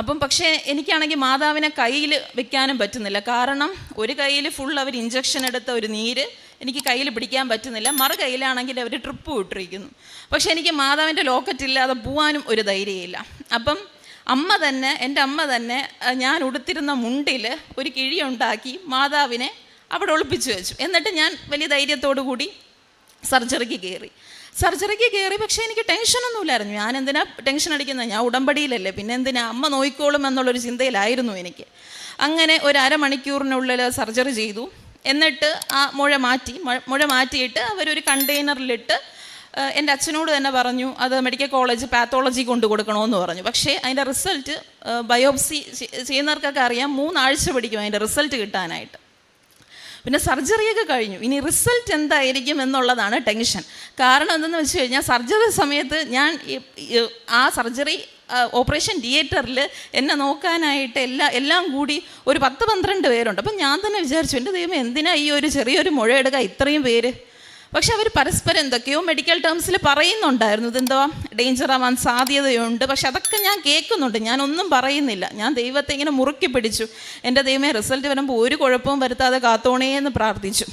അപ്പം പക്ഷേ എനിക്കാണെങ്കിൽ മാതാവിനെ കയ്യിൽ വെക്കാനും പറ്റുന്നില്ല. കാരണം ഒരു കയ്യിൽ ഫുൾ അവർ ഇഞ്ചക്ഷൻ എടുത്ത ഒരു നീര് എനിക്ക് കയ്യിൽ പിടിക്കാൻ പറ്റുന്നില്ല, മറു കയ്യിലാണെങ്കിൽ അവർ ട്രിപ്പ് വിട്ടിരിക്കുന്നു. പക്ഷെ എനിക്ക് മാതാവിൻ്റെ ലോക്കറ്റ് ഇല്ലാതെ പോകാനും ഒരു ധൈര്യമില്ല. അപ്പം എൻ്റെ അമ്മ തന്നെ ഞാൻ ഉടുത്തിരുന്ന മുണ്ടിൽ ഒരു കിഴിയുണ്ടാക്കി മാതാവിനെ അവിടെ ഒളിപ്പിച്ച് വെച്ചു. എന്നിട്ട് ഞാൻ വലിയ ധൈര്യത്തോടു കൂടി സർജറിക്ക് കയറി. പക്ഷേ എനിക്ക് ടെൻഷനൊന്നുമില്ലായിരുന്നു. ഞാൻ എന്തിനാ ടെൻഷൻ അടിക്കുന്നത്, ഞാൻ ഉടമ്പടിയിലല്ലേ, പിന്നെ എന്തിനാ, അമ്മ നോയിക്കോളും എന്നുള്ളൊരു ചിന്തയിലായിരുന്നു എനിക്ക്. അങ്ങനെ ഒരു അരമണിക്കൂറിനുള്ളിൽ സർജറി ചെയ്തു. എന്നിട്ട് ആ മുഴ മാറ്റിയിട്ട് അവരൊരു കണ്ടെയ്നറിലിട്ട് എൻ്റെ അച്ഛനോട് തന്നെ പറഞ്ഞു അത് മെഡിക്കൽ കോളേജ് പാത്തോളജി കൊണ്ട് കൊടുക്കണമെന്ന് പറഞ്ഞു. പക്ഷേ അതിൻ്റെ റിസൾട്ട് ബയോപ്സി ചെയ്യുന്നവർക്കൊക്കെ അറിയാം, 3 ആഴ്ച പിടിക്കും അതിൻ്റെ റിസൾട്ട് കിട്ടാനായിട്ട്. പിന്നെ സർജറിയൊക്കെ കഴിഞ്ഞു, ഇനി റിസൾട്ട് എന്തായിരിക്കും എന്നുള്ളതാണ് ടെൻഷൻ. കാരണം എന്തെന്ന് വെച്ച് കഴിഞ്ഞാൽ സർജറി സമയത്ത് ഞാൻ ആ സർജറി ഓപ്പറേഷൻ തിയേറ്ററിൽ എന്നെ നോക്കാനായിട്ട് എല്ലാം കൂടി ഒരു 10-12 പേരുണ്ട്. അപ്പം ഞാൻ തന്നെ വിചാരിച്ചു, എൻ്റെ ദൈവം എന്തിനാ ഈ ഒരു ചെറിയൊരു മുഴ എടുക്കുക ഇത്രയും പേര്. പക്ഷെ അവർ പരസ്പരം എന്തൊക്കെയോ മെഡിക്കൽ ടേംസിൽ പറയുന്നുണ്ടായിരുന്നു, ഇതെന്തോ ഡേഞ്ചർ ആവാൻ സാധ്യതയുണ്ട്. പക്ഷെ അതൊക്കെ ഞാൻ കേൾക്കുന്നുണ്ട്, ഞാനൊന്നും പറയുന്നില്ല. ഞാൻ ദൈവത്തെ ഇങ്ങനെ മുറുക്കി പിടിച്ചു, എൻ്റെ ദൈവമേ റിസൾട്ട് വരുമ്പോൾ ഒരു കുഴപ്പവും വരുത്താതെ കാത്തോണേ എന്ന് പ്രാർത്ഥിച്ചു.